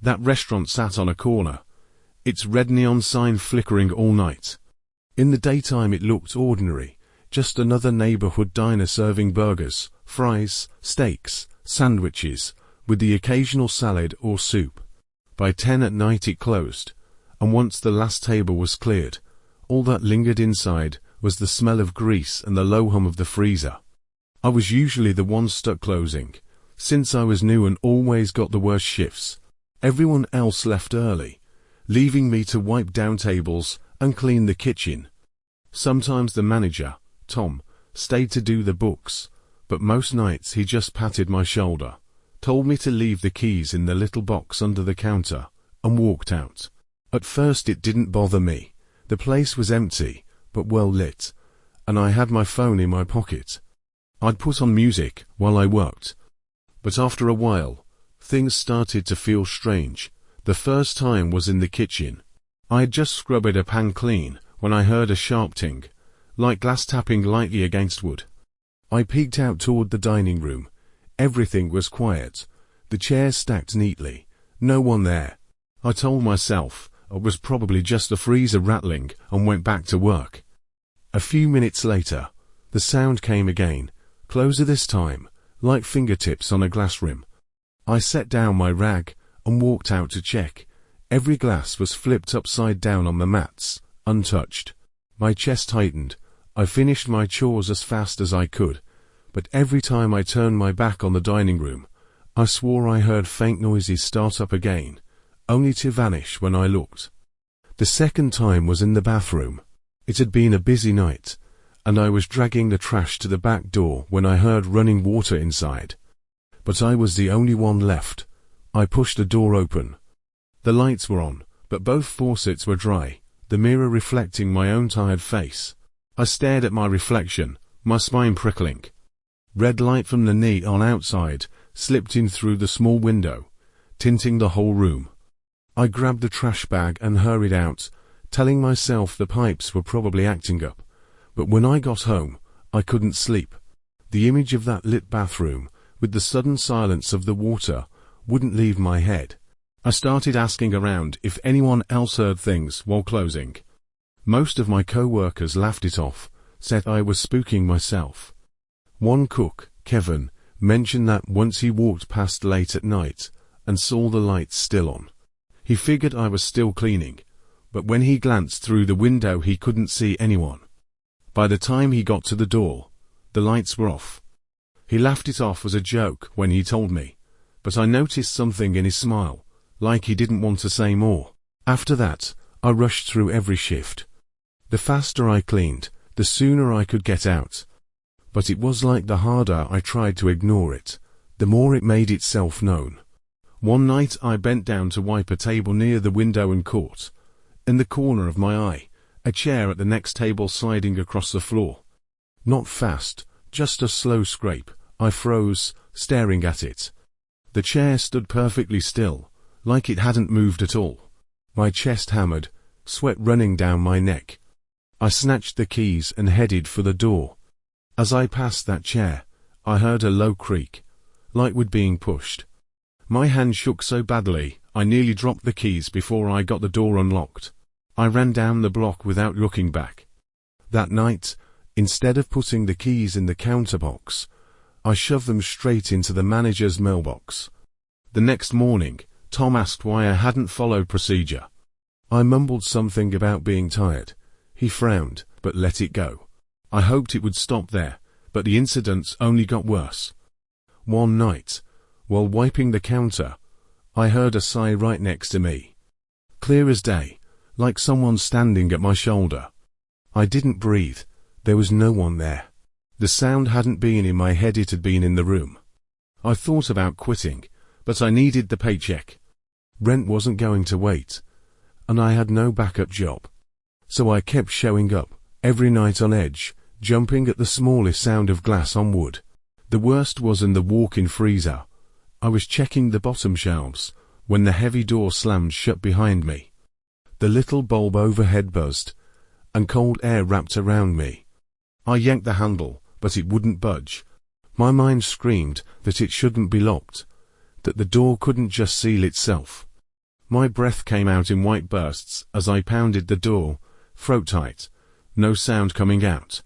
That restaurant sat on a corner, its red neon sign flickering all night. In the daytime it looked ordinary, just another neighborhood diner serving burgers, fries, steaks, sandwiches, with the occasional salad or soup. By 10 at night it closed, and once the last table was cleared, all that lingered inside was the smell of grease and the low hum of the freezer. I was usually the one stuck closing, since I was new and always got the worst shifts. Everyone else left early, leaving me to wipe down tables and clean the kitchen. Sometimes the manager, Tom, stayed to do the books, but most nights he just patted my shoulder, told me to leave the keys in the little box under the counter, and walked out. At first it didn't bother me. The place was empty, but well lit, and I had my phone in my pocket. I'd put on music while I worked. But after a while, things started to feel strange. The first time was in the kitchen. I had just scrubbed a pan clean when I heard a sharp ting, like glass tapping lightly against wood. I peeked out toward the dining room. Everything was quiet. The chairs stacked neatly. No one there. I told myself it was probably just the freezer rattling and went back to work. A few minutes later, the sound came again, closer this time, like fingertips on a glass rim. I set down my rag and walked out to check. Every glass was flipped upside down on the mats, untouched. My chest tightened. I finished my chores as fast as I could, but every time I turned my back on the dining room, I swore I heard faint noises start up again, only to vanish when I looked. The second time was in the bathroom. It had been a busy night, and I was dragging the trash to the back door when I heard running water inside. But I was the only one left. I pushed the door open. The lights were on, but both faucets were dry, the mirror reflecting my own tired face. I stared at my reflection, my spine prickling. Red light from the neon outside slipped in through the small window, tinting the whole room. I grabbed the trash bag and hurried out, telling myself the pipes were probably acting up. But when I got home, I couldn't sleep. The image of that lit bathroom, with the sudden silence of the water, wouldn't leave my head. I started asking around if anyone else heard things while closing. Most of my co-workers laughed it off, said I was spooking myself. One cook, Kevin, mentioned that once he walked past late at night and saw the lights still on. He figured I was still cleaning, but when he glanced through the window he couldn't see anyone. By the time he got to the door, the lights were off. He laughed it off as a joke when he told me, but I noticed something in his smile, like he didn't want to say more. After that, I rushed through every shift. The faster I cleaned, the sooner I could get out. But it was like the harder I tried to ignore it, the more it made itself known. One night I bent down to wipe a table near the window and caught, in the corner of my eye, a chair at the next table sliding across the floor. Not fast, just a slow scrape. I froze, staring at it. The chair stood perfectly still, like it hadn't moved at all. My chest hammered, sweat running down my neck. I snatched the keys and headed for the door. As I passed that chair, I heard a low creak, like wood being pushed. My hand shook so badly, I nearly dropped the keys before I got the door unlocked. I ran down the block without looking back. That night, instead of putting the keys in the counter box, I shoved them straight into the manager's mailbox. The next morning, Tom asked why I hadn't followed procedure. I mumbled something about being tired. He frowned, but let it go. I hoped it would stop there, but the incidents only got worse. One night, while wiping the counter, I heard a sigh right next to me. Clear as day, like someone standing at my shoulder. I didn't breathe. There was no one there. The sound hadn't been in my head, it had been in the room. I thought about quitting, but I needed the paycheck. Rent wasn't going to wait, and I had no backup job. So I kept showing up, every night on edge, jumping at the smallest sound of glass on wood. The worst was in the walk-in freezer. I was checking the bottom shelves, when the heavy door slammed shut behind me. The little bulb overhead buzzed, and cold air wrapped around me. I yanked the handle, but it wouldn't budge. My mind screamed that it shouldn't be locked, that the door couldn't just seal itself. My breath came out in white bursts as I pounded the door, throat tight, no sound coming out.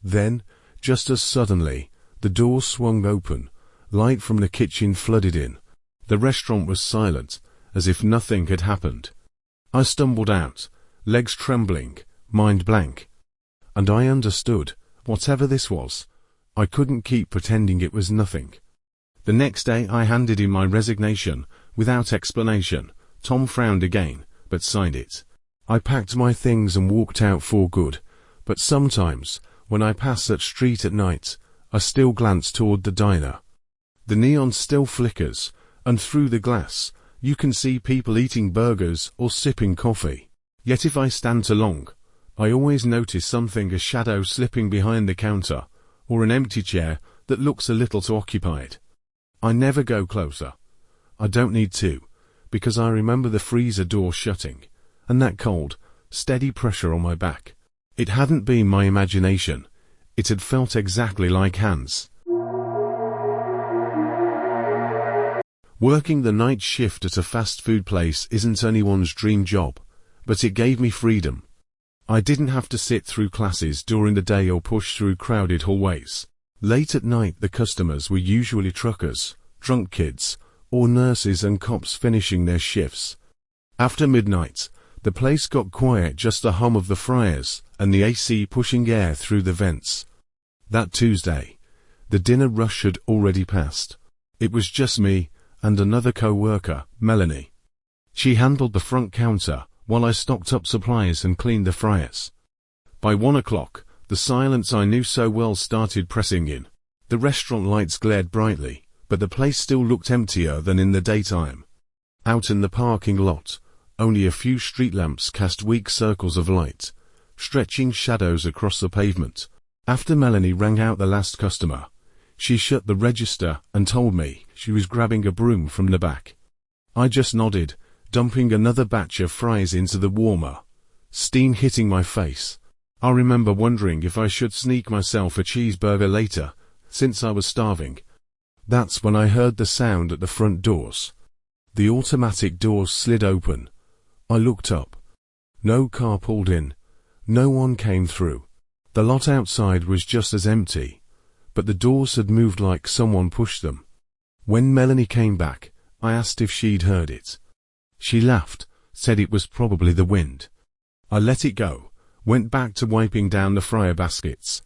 Then, just as suddenly, the door swung open, light from the kitchen flooded in. The restaurant was silent, as if nothing had happened. I stumbled out, legs trembling, mind blank. And I understood, whatever this was, I couldn't keep pretending it was nothing. The next day I handed in my resignation, without explanation. Tom frowned again, but signed it. I packed my things and walked out for good, but sometimes, when I pass that street at night, I still glance toward the diner. The neon still flickers, and through the glass, you can see people eating burgers or sipping coffee. Yet if I stand too long, I always notice something, a shadow slipping behind the counter, or an empty chair that looks a little too occupied. I never go closer. I don't need to, because I remember the freezer door shutting, and that cold, steady pressure on my back. It hadn't been my imagination. It had felt exactly like hands. Working the night shift at a fast food place isn't anyone's dream job, but it gave me freedom. I didn't have to sit through classes during the day or push through crowded hallways. Late at night the customers were usually truckers, drunk kids, or nurses and cops finishing their shifts. After midnight, the place got quiet, just the hum of the fryers and the AC pushing air through the vents. That Tuesday, the dinner rush had already passed. It was just me and another co-worker, Melanie. She handled the front counter while I stocked up supplies and cleaned the fryers. By 1 o'clock, the silence I knew so well started pressing in. The restaurant lights glared brightly, but the place still looked emptier than in the daytime. Out in the parking lot, only a few street lamps cast weak circles of light, stretching shadows across the pavement. After Melanie rang out the last customer, she shut the register and told me she was grabbing a broom from the back. I just nodded, dumping another batch of fries into the warmer, steam hitting my face. I remember wondering if I should sneak myself a cheeseburger later, since I was starving. That's when I heard the sound at the front doors. The automatic doors slid open. I looked up. No car pulled in. No one came through. The lot outside was just as empty, but the doors had moved like someone pushed them. When Melanie came back, I asked if she'd heard it. She laughed, said it was probably the wind. I let it go, went back to wiping down the fryer baskets.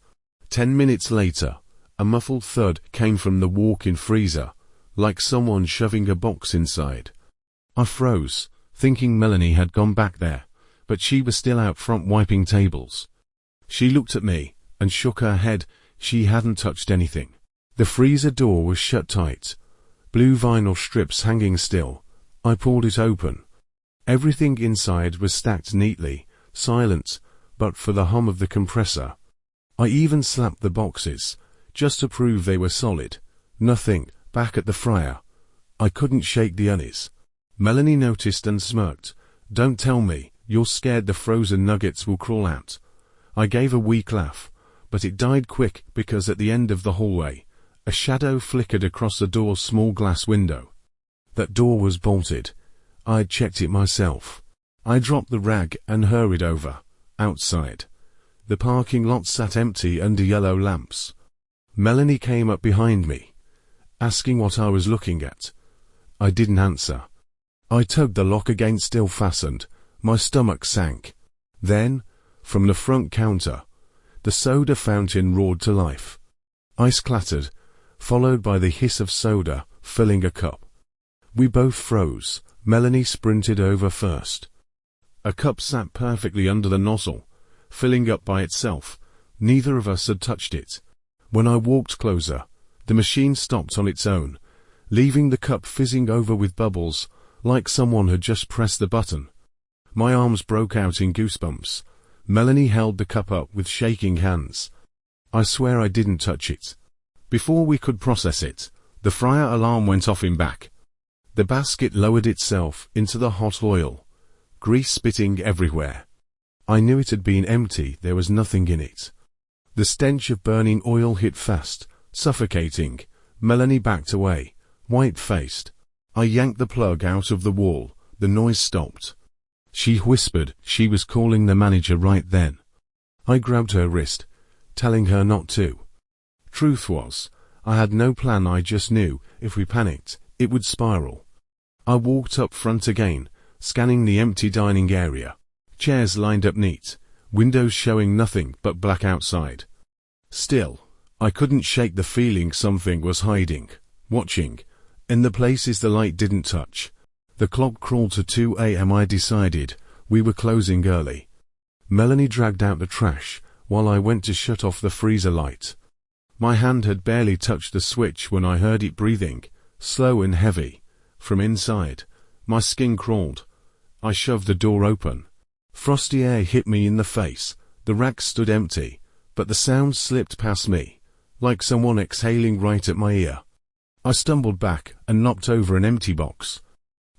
10 minutes later, a muffled thud came from the walk-in freezer, like someone shoving a box inside. I froze, thinking Melanie had gone back there, but she was still out front wiping tables. She looked at me and shook her head. She hadn't touched anything. The freezer door was shut tight, blue vinyl strips hanging still. I pulled it open. Everything inside was stacked neatly, silent, but for the hum of the compressor. I even slapped the boxes, just to prove they were solid. Nothing, back at the fryer. I couldn't shake the unease. Melanie noticed and smirked. "Don't tell me you're scared the frozen nuggets will crawl out." I gave a weak laugh, but it died quick because at the end of the hallway, a shadow flickered across the door's small glass window. That door was bolted. I'd checked it myself. I dropped the rag and hurried over. Outside, the parking lot sat empty under yellow lamps. Melanie came up behind me, asking what I was looking at. I didn't answer. I tugged the lock again, still fastened. My stomach sank. Then, from the front counter, the soda fountain roared to life. Ice clattered, followed by the hiss of soda filling a cup. We both froze. Melanie sprinted over first. A cup sat perfectly under the nozzle, filling up by itself. Neither of us had touched it. When I walked closer, the machine stopped on its own, leaving the cup fizzing over with bubbles, like someone had just pressed the button. My arms broke out in goosebumps. Melanie held the cup up with shaking hands. I swear I didn't touch it. Before we could process it, the fryer alarm went off in back. The basket lowered itself into the hot oil, grease spitting everywhere. I knew it had been empty. There was nothing in it. The stench of burning oil hit fast, suffocating. Melanie backed away, white-faced. I yanked the plug out of the wall, The noise stopped. She whispered she was calling the manager right then. I grabbed her wrist, telling her not to. Truth was, I had no plan. I just knew, if we panicked, it would spiral. I walked up front again, scanning the empty dining area. Chairs lined up neat, windows showing nothing but black outside. Still, I couldn't shake the feeling something was hiding, watching, in the places the light didn't touch. The clock crawled to 2 a.m. I decided we were closing early. Melanie dragged out the trash, while I went to shut off the freezer light. My hand had barely touched the switch when I heard it breathing, slow and heavy, from inside. My skin crawled. I shoved the door open. Frosty air hit me in the face. The rack stood empty, but the sound slipped past me, like someone exhaling right at my ear. I stumbled back and knocked over an empty box.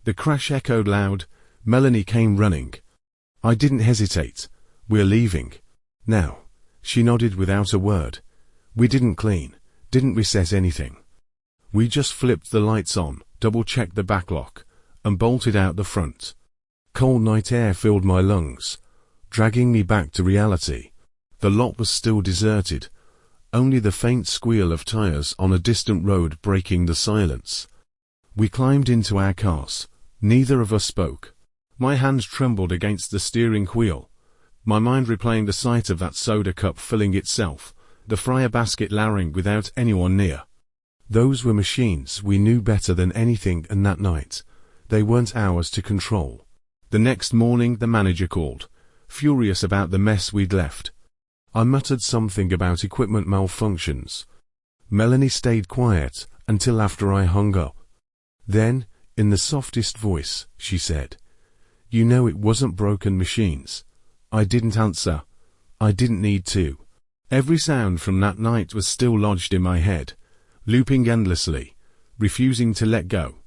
The crash echoed loud. Melanie came running. I didn't hesitate. We're leaving. Now. She nodded without a word. We didn't clean, didn't reset anything. We just flipped the lights on, double-checked the back lock, and bolted out the front. Cold night air filled my lungs, dragging me back to reality. The lot was still deserted, only the faint squeal of tires on a distant road breaking the silence. We climbed into our cars. Neither of us spoke. My hands trembled against the steering wheel, my mind replaying the sight of that soda cup filling itself, the fryer basket lowering without anyone near. Those were machines we knew better than anything, and that night, they weren't ours to control. The next morning the manager called, furious about the mess we'd left. I muttered something about equipment malfunctions. Melanie stayed quiet until after I hung up. Then, in the softest voice, she said, "You know it wasn't broken machines." I didn't answer. I didn't need to. Every sound from that night was still lodged in my head, looping endlessly, refusing to let go.